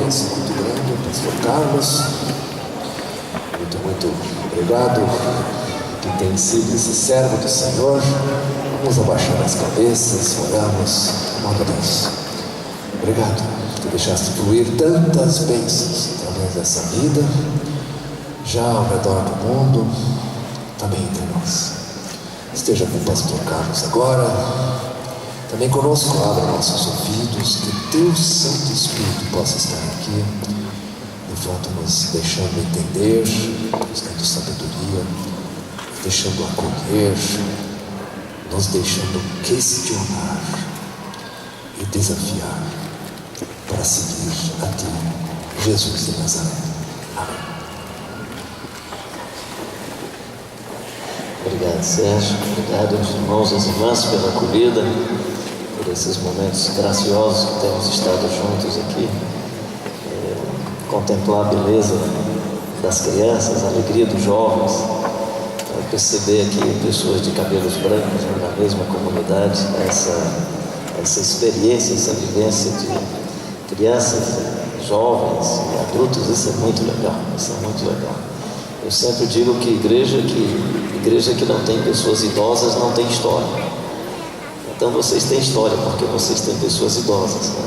bênção muito grande, pastor Carlos. Muito obrigado, que tem sido esse servo do Senhor. Vamos abaixar as cabeças, oramos. Amado Deus, obrigado, que deixaste fluir tantas bênçãos através dessa vida, já ao redor do mundo, também entre nós. Esteja com o pastor Carlos agora, também conosco. Abra nossos ouvidos, que teu Santo Espírito possa estar aqui, de fato nos deixando entender, nos dando sabedoria, deixando acolher, nos deixando questionar e desafiar para seguir a ti, Jesus de Nazaré. Amém. Obrigado, Sérgio. Obrigado aos irmãos e às irmãs pela acolhida, por esses momentos graciosos que temos estado juntos aqui. Contemplar a beleza das crianças, a alegria dos jovens, perceber aqui pessoas de cabelos brancos, né, na mesma comunidade, essa experiência, essa vivência de crianças, jovens e adultos. Isso é muito legal, isso é muito legal. Eu sempre digo que igreja que não tem pessoas idosas não tem história. Então vocês têm história porque vocês têm pessoas idosas, né?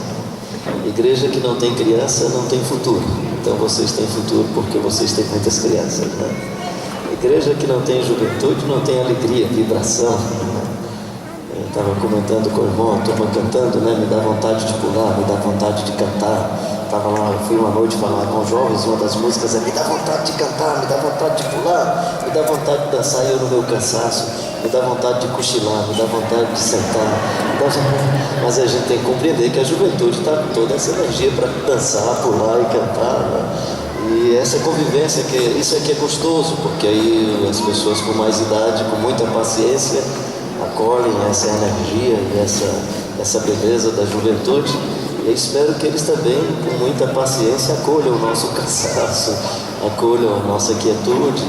Igreja que não tem criança não tem futuro. Então vocês têm futuro porque vocês têm muitas crianças, né? Igreja que não tem juventude não tem alegria, vibração, né? Eu estava comentando com o irmão, a turma cantando, né? Me dá vontade de pular, me dá vontade de cantar. Estava lá, fui uma noite falar com jovens, uma das músicas é: me dá vontade de cantar, me dá vontade de pular, me dá vontade de dançar, eu no meu cansaço, me dá vontade de cochilar, me dá vontade de sentar. Mas a gente tem que compreender que a juventude está com toda essa energia para dançar, pular e cantar, né? E essa convivência, isso aqui é gostoso, porque aí as pessoas com mais idade, com muita paciência, acolhem essa energia e essa beleza da juventude. E eu espero que eles também, com muita paciência, acolham o nosso cansaço, acolham a nossa quietude.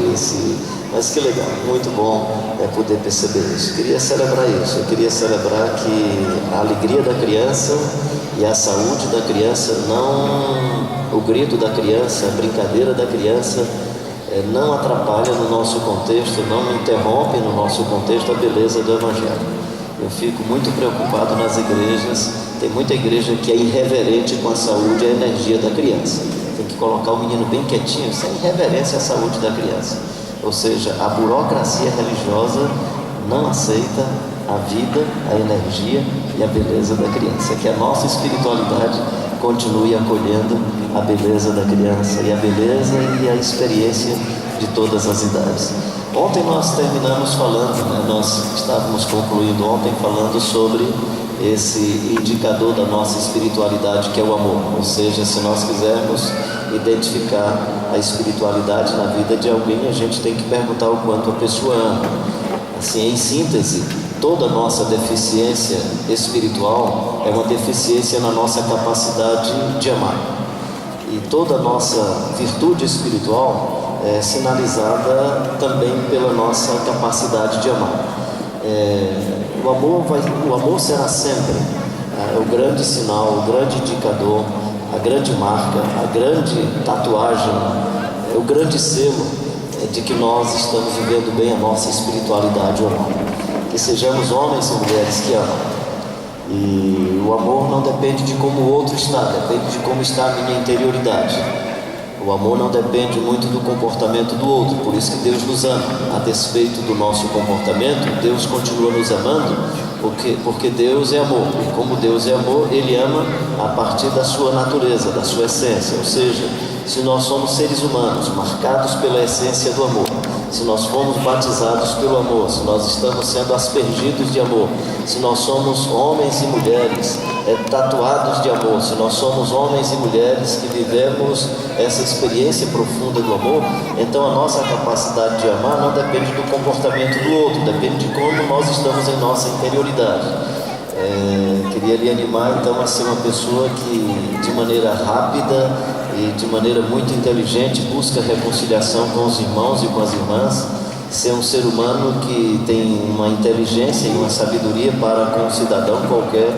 Mas que legal, muito bom poder perceber isso. Eu queria celebrar isso, eu queria celebrar que a alegria da criança e a saúde da criança, não o grito da criança, a brincadeira da criança, não atrapalha no nosso contexto, não interrompe no nosso contexto a beleza do Evangelho. Eu fico muito preocupado nas igrejas. Tem muita igreja que é irreverente com a saúde e a energia da criança. Tem que colocar o menino bem quietinho, isso é irreverência à saúde da criança. Ou seja, a burocracia religiosa não aceita a vida, a energia e a beleza da criança. Que a nossa espiritualidade continue acolhendo a beleza da criança e a beleza e a experiência de todas as idades. Ontem nós terminamos falando, né? Nós estávamos concluindo ontem falando sobre esse indicador da nossa espiritualidade, que é o amor. Ou seja, se nós quisermos identificar a espiritualidade na vida de alguém, a gente tem que perguntar o quanto a pessoa ama. Assim, em síntese, toda nossa deficiência espiritual é uma deficiência na nossa capacidade de amar. E toda nossa virtude espiritual é sinalizada também pela nossa capacidade de amar. O amor será sempre o grande sinal, o grande indicador, a grande marca, a grande tatuagem, o grande selo de que nós estamos vivendo bem a nossa espiritualidade ou não. Que sejamos homens e mulheres que amam. E o amor não depende de como o outro está, depende de como está a minha interioridade. O amor não depende muito do comportamento do outro, por isso que Deus nos ama. A despeito do nosso comportamento, Deus continua nos amando, porque Deus é amor. E como Deus é amor, Ele ama a partir da sua natureza, da sua essência. Ou seja, se nós somos seres humanos marcados pela essência do amor, se nós fomos batizados pelo amor, se nós estamos sendo aspergidos de amor, se nós somos homens e mulheres tatuados de amor, se nós somos homens e mulheres que vivemos essa experiência profunda do amor, então a nossa capacidade de amar não depende do comportamento do outro, depende de como nós estamos em nossa interioridade. Queria lhe animar então a ser uma pessoa que de maneira rápida e de maneira muito inteligente busca reconciliação com os irmãos e com as irmãs, ser um ser humano que tem uma inteligência e uma sabedoria para com um cidadão qualquer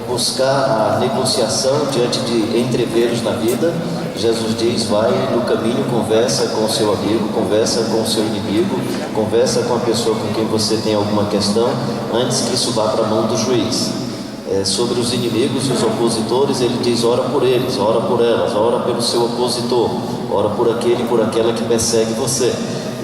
buscar a negociação diante de entreveros na vida. Jesus diz: vai no caminho, conversa com o seu amigo, conversa com o seu inimigo, conversa com a pessoa com quem você tem alguma questão, antes que isso vá para a mão do juiz. Sobre os inimigos e os opositores, ele diz: ora por eles, ora por elas, ora pelo seu opositor, ora por aquele e por aquela que persegue você.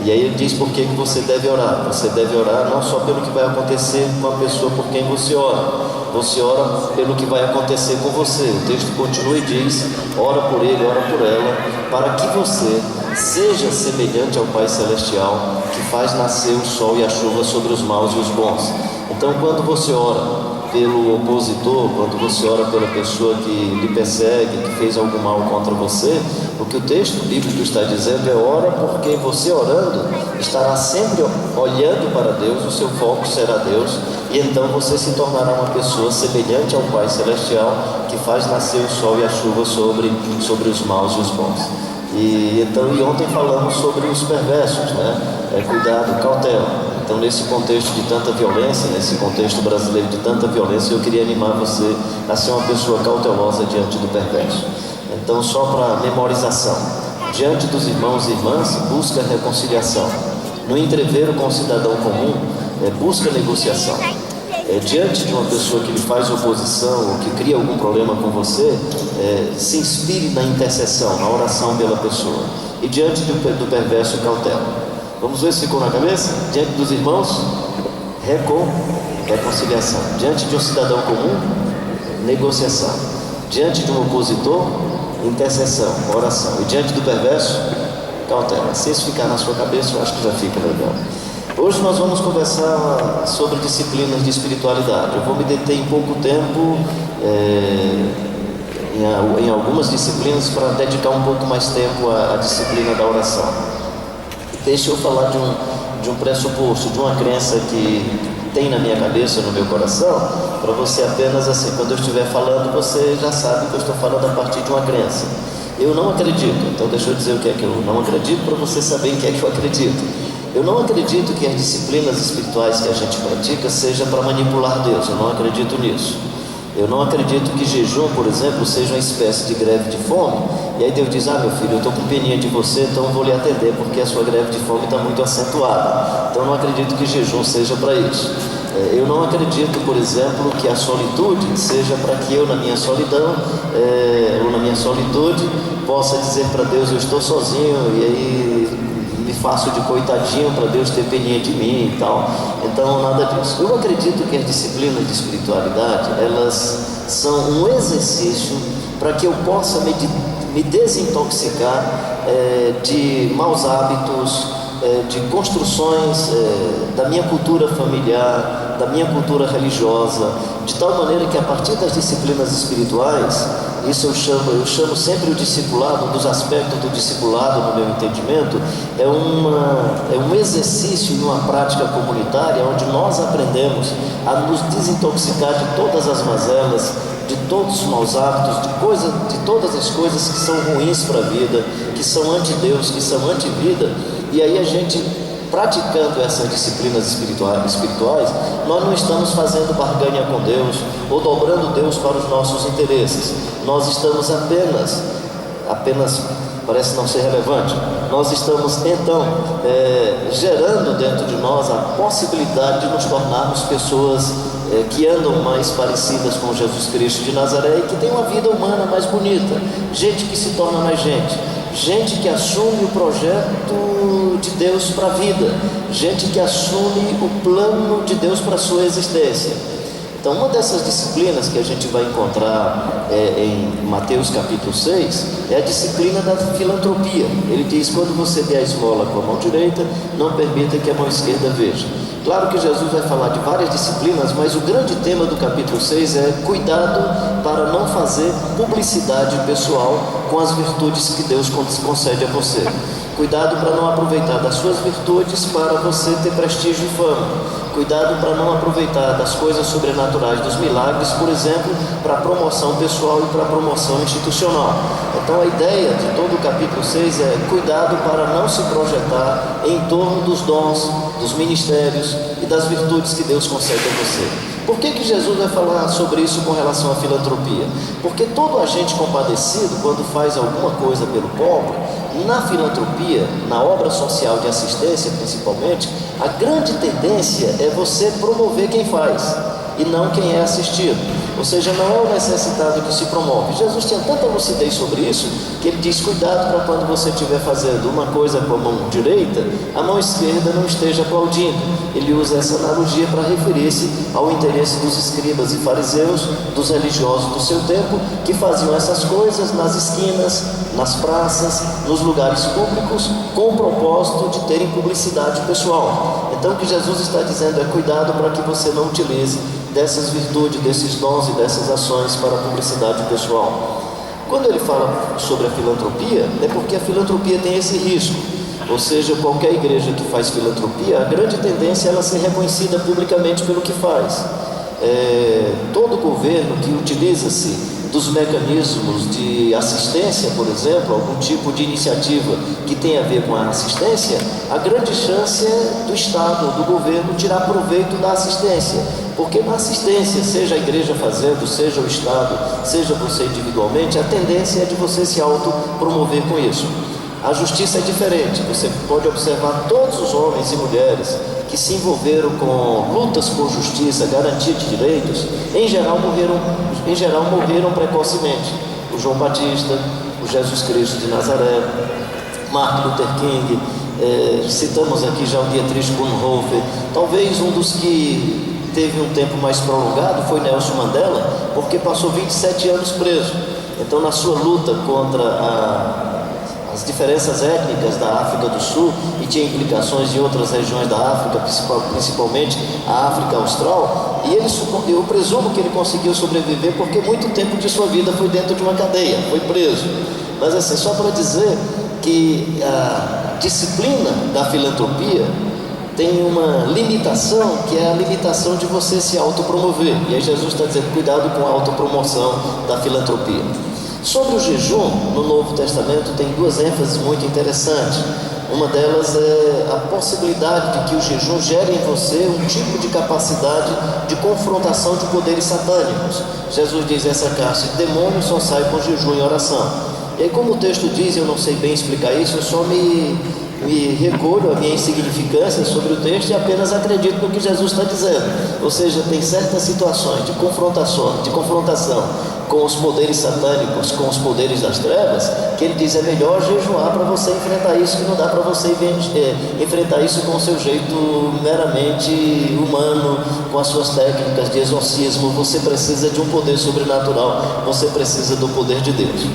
E aí ele diz por que você deve orar. Você deve orar não só pelo que vai acontecer com a pessoa por quem você ora pelo que vai acontecer com você. O texto continua e diz: ora por ele, ora por ela, para que você seja semelhante ao Pai Celestial, que faz nascer o sol e a chuva sobre os maus e os bons. Então, quando você ora pelo opositor, quando você ora pela pessoa que lhe persegue, que fez algum mal contra você, o que o texto bíblico está dizendo é: ora, porque você orando estará sempre olhando para Deus, o seu foco será Deus, e então você se tornará uma pessoa semelhante ao Pai Celestial, que faz nascer o sol e a chuva sobre os maus e os bons. E ontem falamos sobre os perversos, né? Cuidado, cautela. Então, nesse contexto de tanta violência, nesse contexto brasileiro de tanta violência, eu queria animar você a ser uma pessoa cautelosa diante do perverso. Então, só para memorização: diante dos irmãos e irmãs, busca reconciliação. No entreveiro com o cidadão comum, busca negociação. Diante de uma pessoa que lhe faz oposição ou que cria algum problema com você, se inspire na intercessão, na oração pela pessoa. E diante do perverso, cautela. Vamos ver se ficou na cabeça? Diante dos irmãos, reconciliação. Diante de um cidadão comum, negociação. Diante de um opositor, intercessão, oração. E diante do perverso, cautela. Se isso ficar na sua cabeça, eu acho que já fica legal. Hoje nós vamos conversar sobre disciplinas de espiritualidade. Eu vou me deter em pouco tempo em algumas disciplinas, para dedicar um pouco mais tempo à disciplina da oração. Deixa eu falar de um pressuposto, de uma crença que tem na minha cabeça, no meu coração, para você apenas assim, quando eu estiver falando, você já sabe que eu estou falando a partir de uma crença. Eu não acredito, então deixa eu dizer o que é que eu não acredito, para você saber em que é que eu acredito. Eu não acredito que as disciplinas espirituais que a gente pratica seja para manipular Deus. Eu não acredito nisso. Eu não acredito que jejum, por exemplo, seja uma espécie de greve de fome, e aí Deus diz: meu filho, eu estou com peninha de você, então eu vou lhe atender, porque a sua greve de fome está muito acentuada. Então eu não acredito que jejum seja para isso. Eu não acredito, por exemplo, que a solitude seja para que eu, na minha solidão, ou na minha solitude, possa dizer para Deus: eu estou sozinho, e aí me faço de coitadinho para Deus ter peninha de mim e tal. Então, nada disso. Eu acredito que as disciplinas de espiritualidade, elas são um exercício para que eu possa me desintoxicar de maus hábitos, de construções da minha cultura familiar, da minha cultura religiosa, de tal maneira que a partir das disciplinas espirituais, isso eu chamo sempre o discipulado, um dos aspectos do discipulado no meu entendimento, é um exercício e uma prática comunitária onde nós aprendemos a nos desintoxicar de todas as mazelas, de todos os maus hábitos, de todas as coisas que são ruins para a vida, que são anti-Deus, que são anti-vida. E aí a gente, praticando essas disciplinas espirituais, nós não estamos fazendo barganha com Deus ou dobrando Deus para os nossos interesses. Nós estamos apenas parece não ser relevante, nós estamos então gerando dentro de nós a possibilidade de nos tornarmos pessoas que andam mais parecidas com Jesus Cristo de Nazaré e que tem uma vida humana mais bonita, gente que se torna mais gente que assume o projeto de Deus para a vida, gente que assume o plano de Deus para a sua existência. Então, uma dessas disciplinas que a gente vai encontrar em Mateus capítulo 6 é a disciplina da filantropia. Ele diz: quando você der a esmola com a mão direita, não permita que a mão esquerda veja. Claro que Jesus vai falar de várias disciplinas, mas o grande tema do capítulo 6 é cuidado para não fazer publicidade pessoal com as virtudes que Deus concede a você. Cuidado para não aproveitar das suas virtudes para você ter prestígio e fama. Cuidado para não aproveitar das coisas sobrenaturais, dos milagres, por exemplo, para promoção pessoal e para promoção institucional. Então a ideia de todo o capítulo 6 é cuidado para não se projetar em torno dos dons, dos ministérios e das virtudes que Deus concede a você. Por que Jesus vai falar sobre isso com relação à filantropia? Porque todo agente compadecido, quando faz alguma coisa pelo pobre, na filantropia, na obra social de assistência principalmente, a grande tendência é você promover quem faz e não quem é assistido. Ou seja, não é o necessitado que se promove. Jesus tinha tanta lucidez sobre isso que ele diz: cuidado para quando você estiver fazendo uma coisa com a mão direita, a mão esquerda não esteja aplaudindo. Ele usa essa analogia para referir-se ao interesse dos escribas e fariseus, dos religiosos do seu tempo, que faziam essas coisas nas esquinas, nas praças, nos lugares públicos, com o propósito de terem publicidade pessoal. Então o que Jesus está dizendo é: cuidado para que você não utilize dessas virtudes, desses dons e dessas ações para a publicidade pessoal. Quando ele fala sobre a filantropia, é porque a filantropia tem esse risco. Ou seja, qualquer igreja que faz filantropia, a grande tendência é ela ser reconhecida publicamente pelo que faz. Todo governo que utiliza-se dos mecanismos de assistência, por exemplo, algum tipo de iniciativa que tem a ver com a assistência, a grande chance é do Estado, do governo, tirar proveito da assistência. Porque na assistência, seja a igreja fazendo, seja o Estado, seja você individualmente, a tendência é de você se autopromover com isso. A justiça é diferente. Você pode observar todos os homens e mulheres que se envolveram com lutas por justiça, garantia de direitos, em geral morreram precocemente. O João Batista, o Jesus Cristo de Nazaré, Martin Luther King, citamos aqui já o Dietrich Bonhoeffer. Talvez um dos que teve um tempo mais prolongado foi Nelson Mandela, porque passou 27 anos preso. Então, na sua luta contra as diferenças étnicas da África do Sul, e tinha implicações em outras regiões da África, principalmente a África Austral, e eu presumo que ele conseguiu sobreviver porque muito tempo de sua vida foi dentro de uma cadeia, foi preso. Mas assim, só para dizer que a disciplina da filantropia tem uma limitação, que é a limitação de você se autopromover. E aí Jesus está dizendo: cuidado com a autopromoção da filantropia. Sobre o jejum, no Novo Testamento tem duas ênfases muito interessantes. Uma delas é a possibilidade de que o jejum gere em você um tipo de capacidade de confrontação de poderes satânicos. Jesus diz: essa casta de demônios só sai com jejum e oração. E aí, como o texto diz, eu não sei bem explicar isso, eu só me recolho a minha insignificância sobre o texto e apenas acredito no que Jesus está dizendo. Ou seja, tem certas situações de confrontação com os poderes satânicos, com os poderes das trevas, que ele diz: é melhor jejuar para você enfrentar isso, que não dá para você enfrentar isso com o seu jeito meramente humano, com as suas técnicas de exorcismo. Você precisa de um poder sobrenatural, você precisa do poder de Deus.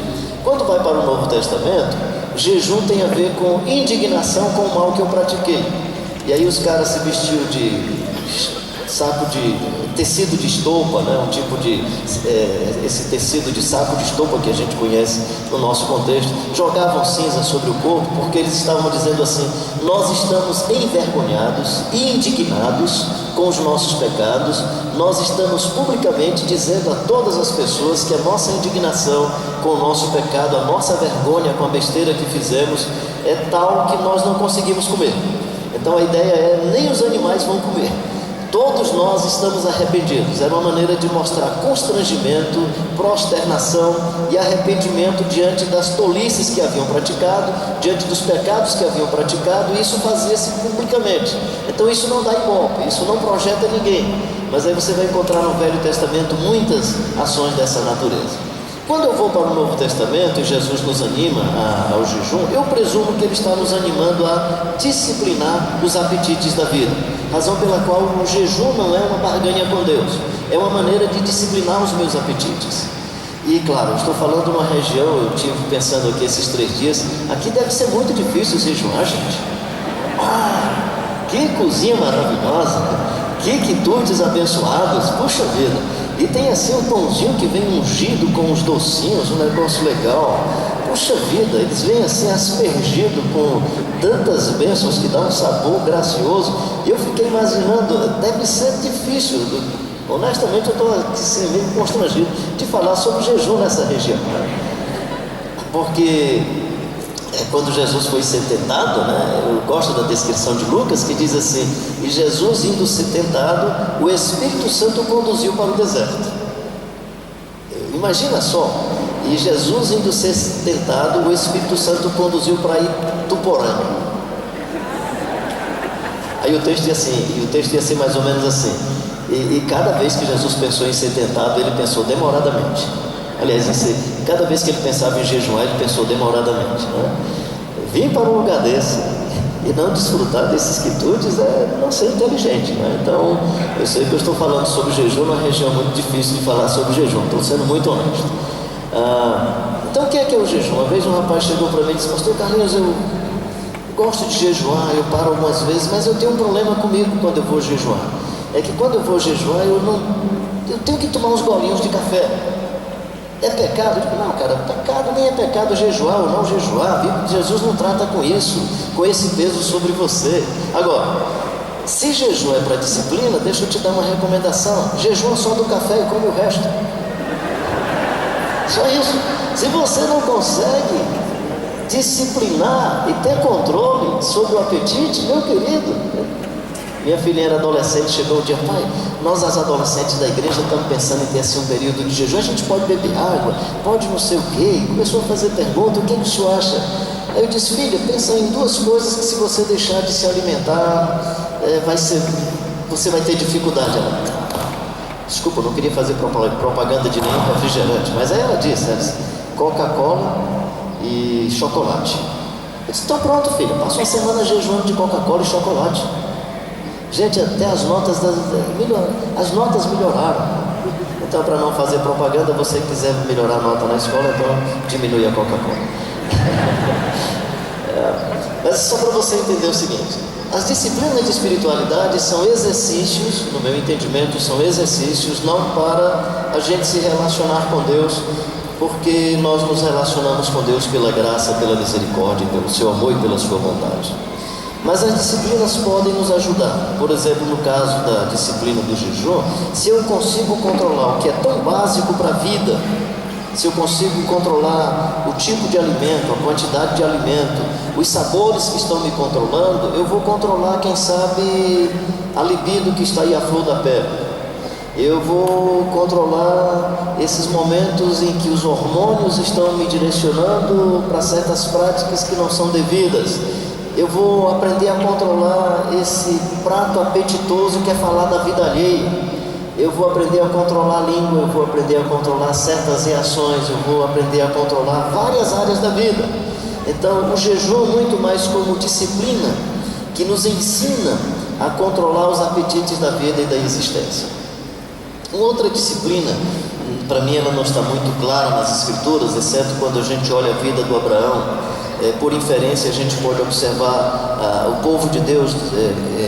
Quando vai para o Novo Testamento, jejum tem a ver com indignação com o mal que eu pratiquei. E aí os caras se vestiam de saco de tecido de estopa, né? Um tipo de esse tecido de saco de estopa que a gente conhece no nosso contexto, jogavam cinza sobre o corpo, porque eles estavam dizendo assim: nós estamos envergonhados e indignados com os nossos pecados, nós estamos publicamente dizendo a todas as pessoas que a nossa indignação com o nosso pecado, a nossa vergonha com a besteira que fizemos é tal que nós não conseguimos comer. Então a ideia é: nem os animais vão comer. Todos nós estamos arrependidos. Era uma maneira de mostrar constrangimento, prosternação e arrependimento diante das tolices que haviam praticado, diante dos pecados que haviam praticado, e isso fazia-se publicamente. Então isso não dá ibope, isso não projeta ninguém. Mas aí você vai encontrar no Velho Testamento muitas ações dessa natureza. Quando eu vou para o Novo Testamento e Jesus nos anima ao jejum, eu presumo que ele está nos animando a disciplinar os apetites da vida, razão pela qual o jejum não é uma barganha com Deus, é uma maneira de disciplinar os meus apetites. E claro, eu estou falando de uma região, eu estive pensando aqui esses 3 dias, aqui deve ser muito difícil jejuar, gente. Que cozinha maravilhosa, que quitutes abençoados, puxa vida. E tem assim um pãozinho que vem ungido com os docinhos, um negócio legal. Puxa vida, eles vêm assim aspergido com tantas bênçãos que dá um sabor gracioso. E eu fiquei imaginando, deve ser difícil. Honestamente, eu estou assim, meio constrangido de falar sobre jejum nessa região. Porque quando Jesus foi ser tentado, né? Eu gosto da descrição de Lucas, que diz assim: e Jesus indo ser tentado, o Espírito Santo o conduziu para o deserto. Imagina só, e Jesus indo ser tentado, o Espírito Santo o conduziu para Ituporanga. Aí o texto ia ser mais ou menos assim: e cada vez que Jesus pensou em ser tentado, ele pensou demoradamente. Aliás, cada vez que ele pensava em jejuar, ele pensou demoradamente, né? Vir para um lugar desse e não desfrutar dessas quitutes é não ser inteligente, né? Então, eu sei que eu estou falando sobre jejum numa região muito difícil de falar sobre jejum, estou sendo muito honesto. Então, o que é o jejum? Uma vez um rapaz chegou para mim e disse: pastor Carlinhos, eu gosto de jejuar, eu paro algumas vezes, mas eu tenho um problema comigo quando eu vou jejuar. É que quando eu vou jejuar, eu tenho que tomar uns golinhos de café. É pecado? Eu digo: não, cara, pecado nem é pecado jejuar ou não jejuar. Jesus não trata com isso, com esse peso sobre você. Agora, se jejum é para disciplina, deixa eu te dar uma recomendação: jejua só do café e come o resto. Só isso. Se você não consegue disciplinar e ter controle sobre o apetite, meu querido. Minha filhinha era adolescente, chegou um dia: pai, nós as adolescentes da igreja estamos pensando em ter assim um período de jejum, a gente pode beber água, pode não sei o quê. E começou a fazer pergunta: o que o senhor acha? Aí eu disse: filha, pensa em duas coisas que se você deixar de se alimentar, você vai ter dificuldade. Ela: desculpa, eu não queria fazer propaganda de nenhum refrigerante, mas aí ela disse: Coca-Cola e chocolate. Eu disse: então pronto, filha, passa uma semana jejuando de Coca-Cola e chocolate. Gente, até as notas melhoraram. Então, para não fazer propaganda, você quiser melhorar a nota na escola, então diminui a Coca-Cola. Mas só para você entender o seguinte: as disciplinas de espiritualidade são exercícios, no meu entendimento, são exercícios não para a gente se relacionar com Deus, porque nós nos relacionamos com Deus pela graça, pela misericórdia, pelo seu amor e pela sua vontade. Mas as disciplinas podem nos ajudar. Por exemplo, no caso da disciplina do jejum, se eu consigo controlar o que é tão básico para a vida, se eu consigo controlar o tipo de alimento, a quantidade de alimento, os sabores que estão me controlando, eu vou controlar, quem sabe, a libido que está aí à flor da pele. Eu vou controlar esses momentos em que os hormônios estão me direcionando para certas práticas que não são devidas. Eu vou aprender a controlar esse prato apetitoso que é falar da vida alheia. Eu vou aprender a controlar a língua, eu vou aprender a controlar certas reações, eu vou aprender a controlar várias áreas da vida. Então, o jejum é muito mais como disciplina que nos ensina a controlar os apetites da vida e da existência. Uma outra disciplina, para mim ela não está muito clara nas escrituras, exceto quando a gente olha a vida do Abraão. Por inferência a gente pode observar o povo de Deus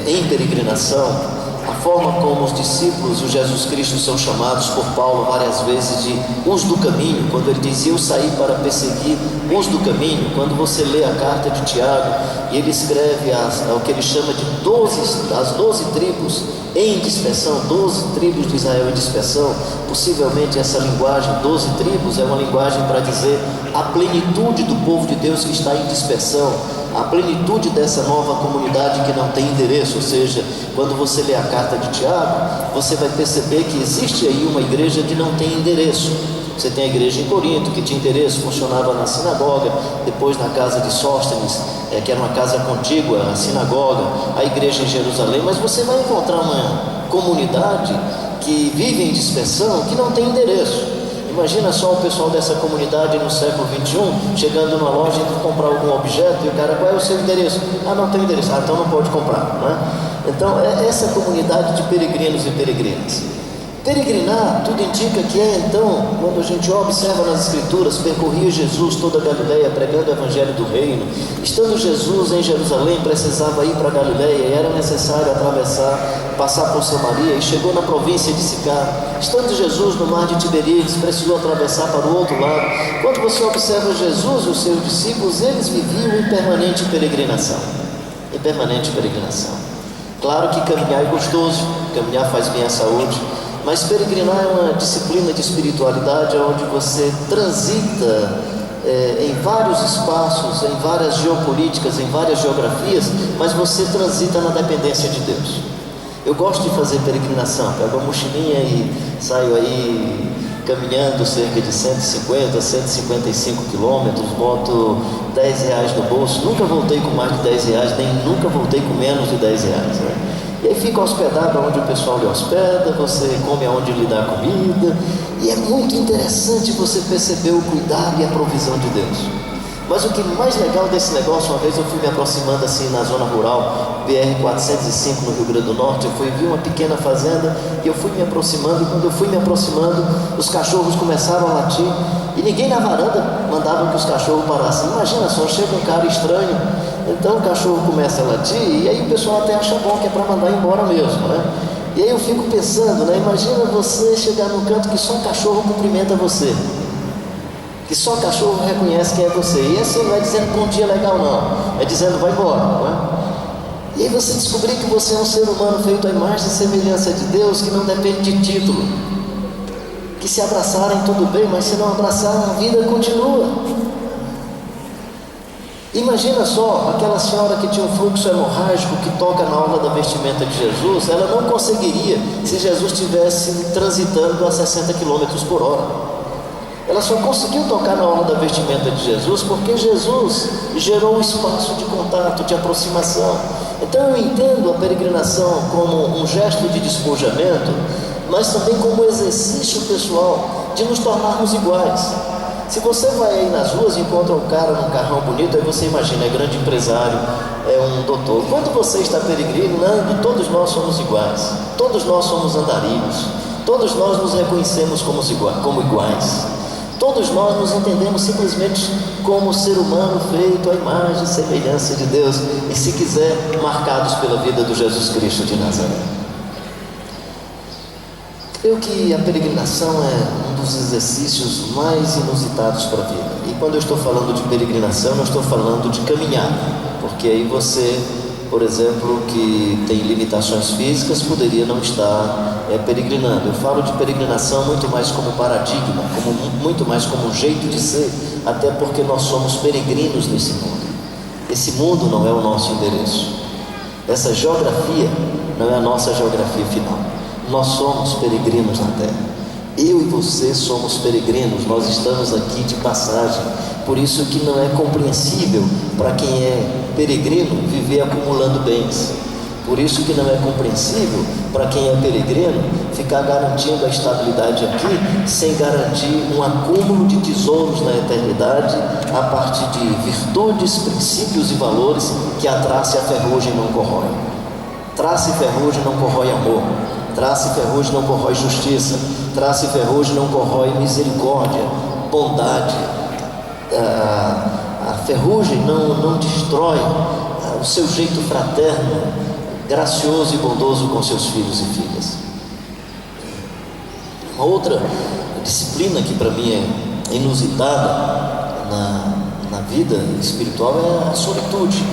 em peregrinação, a forma como os discípulos de Jesus Cristo são chamados por Paulo várias vezes de os do caminho, quando ele diz: eu saí para perseguir os do caminho. Quando você lê a carta de Tiago, e ele escreve o que ele chama de as 12 tribos em dispersão, 12 tribos de Israel em dispersão. Possivelmente essa linguagem, 12 tribos, é uma linguagem para dizer a plenitude do povo de Deus que está em dispersão, a plenitude dessa nova comunidade que não tem endereço. Ou seja, quando você lê a carta de Tiago, você vai perceber que existe aí uma igreja que não tem endereço. Você tem a igreja em Corinto, que tinha endereço, funcionava na sinagoga, depois na casa de Sóstenes, que era uma casa contígua à sinagoga, a igreja em Jerusalém. Mas você vai encontrar uma comunidade que vive em dispersão, que não tem endereço. Imagina só o pessoal dessa comunidade no século XXI, chegando numa loja e comprar algum objeto, e o cara: qual é o seu endereço? Ah, não tem endereço. Ah, então não pode comprar, né? Então, é essa comunidade de peregrinos e peregrinas. Peregrinar, tudo indica que então, quando a gente observa nas escrituras, percorria Jesus toda a Galileia, pregando o evangelho do reino. Estando Jesus em Jerusalém, precisava ir para a Galileia, e era necessário passar por Samaria, e chegou na província de Sicar. Estando Jesus no mar de Tiberíades, precisou atravessar para o outro lado. Quando você observa Jesus e os seus discípulos, eles viviam em permanente peregrinação. Em permanente peregrinação. Claro que caminhar é gostoso, caminhar faz bem à saúde, mas peregrinar é uma disciplina de espiritualidade onde você transita em vários espaços, em várias geopolíticas, em várias geografias, mas você transita na dependência de Deus. Eu gosto de fazer peregrinação, pego a mochilinha e saio aí caminhando cerca de 150, 155 quilômetros, boto R$10 no bolso, nunca voltei com mais de R$10, nem nunca voltei com menos de R$10, né? E aí fica hospedado onde o pessoal lhe hospeda, você come aonde lhe dá comida, e é muito interessante você perceber o cuidado e a provisão de Deus. Mas o que mais legal desse negócio, uma vez eu fui me aproximando assim na zona rural, BR-405 no Rio Grande do Norte, eu vi uma pequena fazenda e eu fui me aproximando, e quando eu fui me aproximando, os cachorros começaram a latir, e ninguém na varanda mandava que os cachorros parassem. Imagina só, chega um cara estranho, então o cachorro começa a latir, e aí o pessoal até acha bom, que é para mandar embora mesmo, né? E aí eu fico pensando, né? Imagina você chegar num canto que só cachorro cumprimenta você, que só cachorro reconhece quem é você, e assim não é dizendo bom dia legal não, é dizendo vai embora, não é? E aí você descobrir que você é um ser humano feito à imagem e semelhança de Deus, que não depende de título, que se abraçarem tudo bem, mas se não abraçarem a vida continua. Imagina só, aquela senhora que tinha um fluxo hemorrágico, que toca na orla da vestimenta de Jesus, ela não conseguiria se Jesus estivesse transitando a 60 km por hora. Ela só conseguiu tocar na orla da vestimenta de Jesus porque Jesus gerou um espaço de contato, de aproximação. Então eu entendo a peregrinação como um gesto de despojamento, mas também como um exercício pessoal de nos tornarmos iguais. Se você vai aí nas ruas e encontra um cara num carrão bonito, aí você imagina, é grande empresário, é um doutor. Quando você está peregrinando, todos nós somos iguais, todos nós somos andarilhos, todos nós nos reconhecemos como iguais. Todos nós nos entendemos simplesmente como ser humano feito à imagem e semelhança de Deus, e se quiser, marcados pela vida do Jesus Cristo de Nazaré. Creio que a peregrinação é um dos exercícios mais inusitados para a vida. E quando eu estou falando de peregrinação, não estou falando de caminhada, porque aí você, por exemplo, que tem limitações físicas, poderia não estar peregrinando. Eu falo de peregrinação muito mais como paradigma, muito mais como um jeito de ser, até porque nós somos peregrinos nesse mundo. Esse mundo não é o nosso endereço. Essa geografia não é a nossa geografia final. Nós somos peregrinos na terra. Eu e você somos peregrinos, nós estamos aqui de passagem. Por isso que não é compreensível para quem é peregrino viver acumulando bens. Por isso que não é compreensível para quem é peregrino ficar garantindo a estabilidade aqui sem garantir um acúmulo de tesouros na eternidade a partir de virtudes, princípios e valores que a traça e a ferrugem não corroem. Traça e ferrugem não corrói amor, traça e ferrugem não corrói justiça, traça e ferrugem não corrói misericórdia, bondade. A ferrugem não destrói o seu jeito fraterno, gracioso e bondoso com seus filhos e filhas. Uma outra disciplina que para mim é inusitada na vida espiritual é a solitude.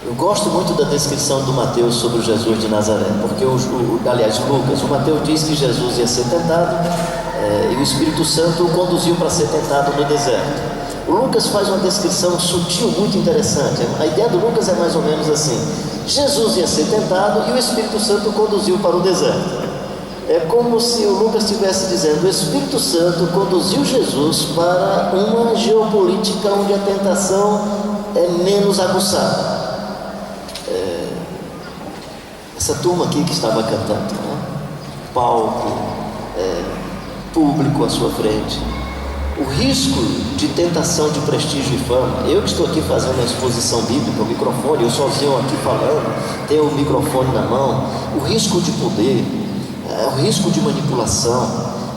Eu gosto muito da descrição do Mateus sobre o Jesus de Nazaré, porque aliás, Lucas, o Mateus diz que Jesus ia ser tentado e o Espírito Santo o conduziu para ser tentado no deserto. O Lucas faz uma descrição sutil, muito interessante. A ideia do Lucas é mais ou menos assim: Jesus ia ser tentado e o Espírito Santo o conduziu para o deserto. É como se o Lucas estivesse dizendo: o Espírito Santo conduziu Jesus para uma geopolítica onde a tentação é menos aguçada. Essa turma aqui que estava cantando, né? Palco, público à sua frente, o risco de tentação de prestígio e fama. Eu que estou aqui fazendo a exposição bíblica, o microfone, eu sozinho aqui falando, tenho o microfone na mão, o risco de poder, o risco de manipulação,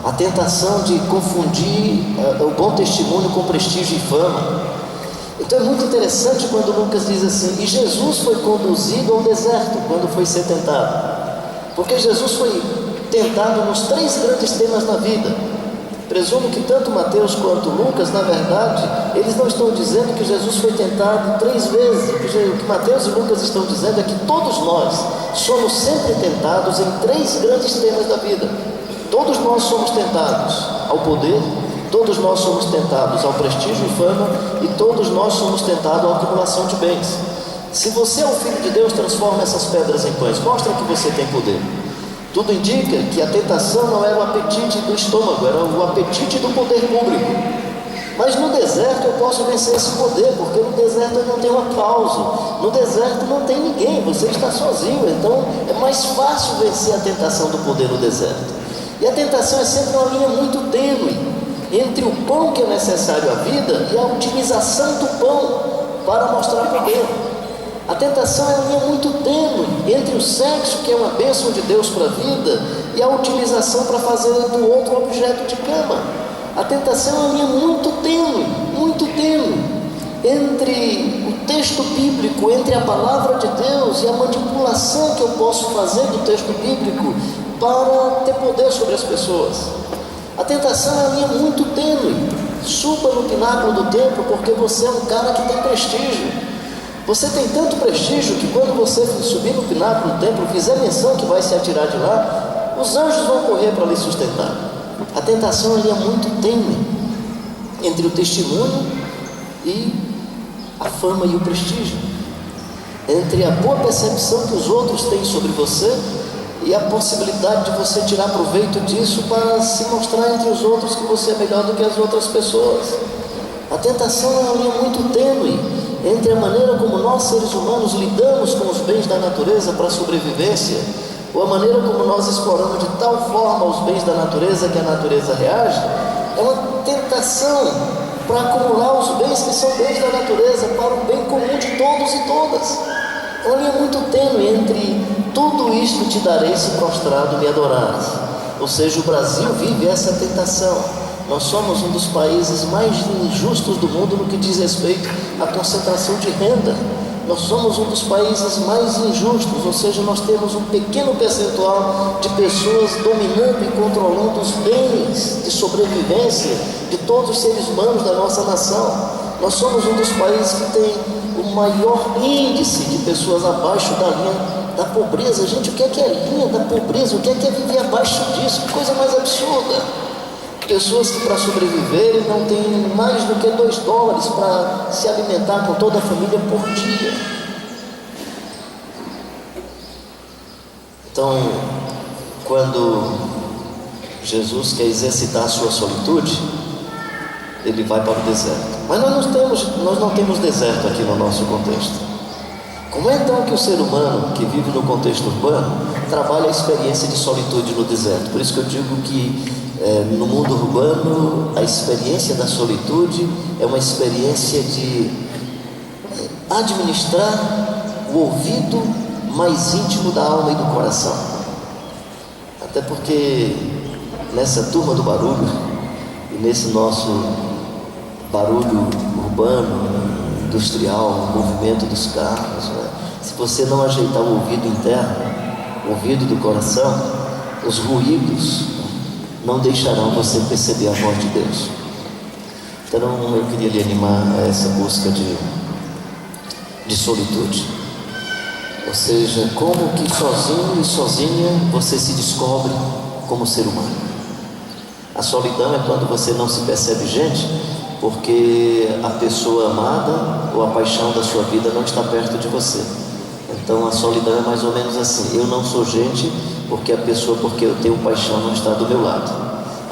a tentação de confundir o bom testemunho com prestígio e fama. Então é muito interessante quando Lucas diz assim: e Jesus foi conduzido ao deserto quando foi ser tentado, porque Jesus foi tentado nos 3 grandes temas na vida. Presumo que tanto Mateus quanto Lucas, na verdade, eles não estão dizendo que Jesus foi tentado 3 vezes. O que Mateus e Lucas estão dizendo é que todos nós somos sempre tentados em 3 grandes temas da vida. Todos nós somos tentados ao poder, todos nós somos tentados ao prestígio e fama, e todos nós somos tentados à acumulação de bens. Se você é o Filho de Deus, transforma essas pedras em pães, mostra que você tem poder. Tudo indica que a tentação não era o apetite do estômago, era o apetite do poder público. Mas no deserto eu posso vencer esse poder, porque no deserto eu não tenho aplauso, no deserto não tem ninguém, você está sozinho, então é mais fácil vencer a tentação do poder no deserto. E a tentação é sempre uma linha muito tênue entre o pão que é necessário à vida e a utilização do pão para mostrar poder. A tentação é uma linha muito tênue entre o sexo, que é uma bênção de Deus para a vida, e a utilização para fazer do outro objeto de cama. A tentação é uma linha muito tênue entre o texto bíblico, entre a palavra de Deus e a manipulação que eu posso fazer do texto bíblico para ter poder sobre as pessoas. A tentação é uma linha muito tênue. Suba no pináculo do templo porque você é um cara que tem prestígio. Você tem tanto prestígio que quando você subir no pináculo do templo, fizer menção que vai se atirar de lá, os anjos vão correr para lhe sustentar. A tentação ali é muito tênue entre o testemunho e a fama e o prestígio, entre a boa percepção que os outros têm sobre você e a possibilidade de você tirar proveito disso para se mostrar entre os outros que você é melhor do que as outras pessoas. A tentação é uma linha muito tênue entre a maneira como nós, seres humanos, lidamos com os bens da natureza para a sobrevivência, ou a maneira como nós exploramos de tal forma os bens da natureza que a natureza reage. É uma tentação para acumular os bens que são bens da natureza para o bem comum de todos e todas. É uma linha muito tênue entre tudo isto te darei se prostrado me adorares. Ou seja, o Brasil vive essa tentação. Nós somos um dos países mais injustos do mundo no que diz respeito à concentração de renda. Nós somos um dos países mais injustos, ou seja, nós temos um pequeno percentual de pessoas dominando e controlando os bens de sobrevivência de todos os seres humanos da nossa nação. Nós somos um dos países que tem o maior índice de pessoas abaixo da linha da pobreza. Gente, o que é a linha da pobreza? O que é viver abaixo disso? Que coisa mais absurda! Pessoas que para sobreviverem não têm mais do que $2 para se alimentar com toda a família por dia. Então, quando Jesus quer exercitar a sua solitude, ele vai para o deserto. Mas nós não temos deserto aqui no nosso contexto. Como é então que o ser humano que vive no contexto urbano trabalha a experiência de solitude no deserto? Por isso que eu digo que no mundo urbano, a experiência da solitude é uma experiência de administrar o ouvido mais íntimo da alma e do coração. Até porque nessa turma do barulho e nesse nosso barulho urbano, industrial, o movimento dos carros, né? Se você não ajeitar o ouvido interno, o ouvido do coração, os ruídos não deixarão você perceber a voz de Deus. Então eu queria lhe animar a essa busca de solitude. Ou seja, como que sozinho e sozinha você se descobre como ser humano. A solidão é quando você não se percebe gente, porque a pessoa amada ou a paixão da sua vida não está perto de você. Então a solidão é mais ou menos assim: eu não sou gente porque a pessoa, porque eu tenho paixão, não está do meu lado.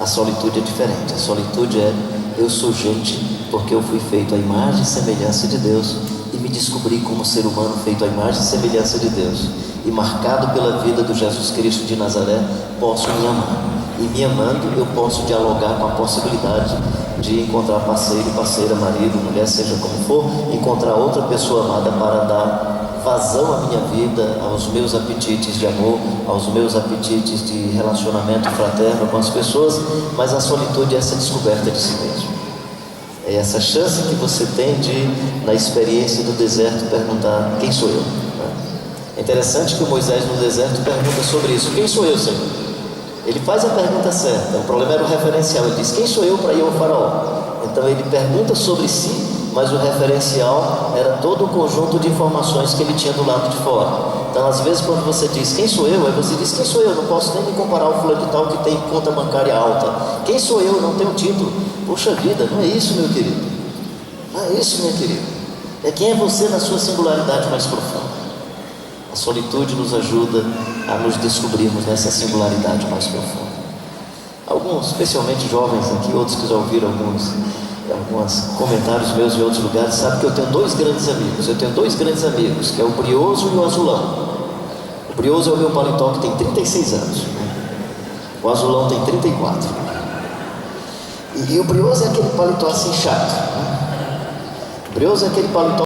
A solitude é diferente. A solitude é: eu sou gente porque eu fui feito à imagem e semelhança de Deus e me descobri como ser humano feito à imagem e semelhança de Deus, e marcado pela vida do Jesus Cristo de Nazaré, posso me amar, e me amando eu posso dialogar com a possibilidade de encontrar parceiro, parceira, marido, mulher, seja como for, encontrar outra pessoa amada para dar vazão à minha vida, aos meus apetites de amor, aos meus apetites de relacionamento fraterno com as pessoas. Mas a solitude é essa descoberta de si mesmo, é essa chance que você tem de, na experiência do deserto, perguntar: quem sou eu? É interessante que o Moisés no deserto pergunta sobre isso: quem sou eu, Senhor? Ele faz a pergunta certa, o problema era o referencial. Ele diz: quem sou eu para ir ao faraó? Então ele pergunta sobre si, mas o referencial era todo o conjunto de informações que ele tinha do lado de fora. Então às vezes quando você diz quem sou eu, aí você diz: quem sou eu? Não posso nem me comparar ao fulano de tal que tem conta bancária alta. Quem sou eu? Não tenho título. Poxa vida, não é isso, meu querido. Não é isso, minha querida. É quem é você na sua singularidade mais profunda. A solitude nos ajuda a nos descobrirmos nessa singularidade mais profunda. Alguns, especialmente jovens aqui, outros que já ouviram alguns comentários meus em outros lugares, sabem que eu tenho dois grandes amigos, que é o Brioso e o Azulão. O Brioso é o meu paletó que tem 36 anos. O Azulão tem 34. E o Brioso é aquele paletó assim chato. O Brioso é aquele paletó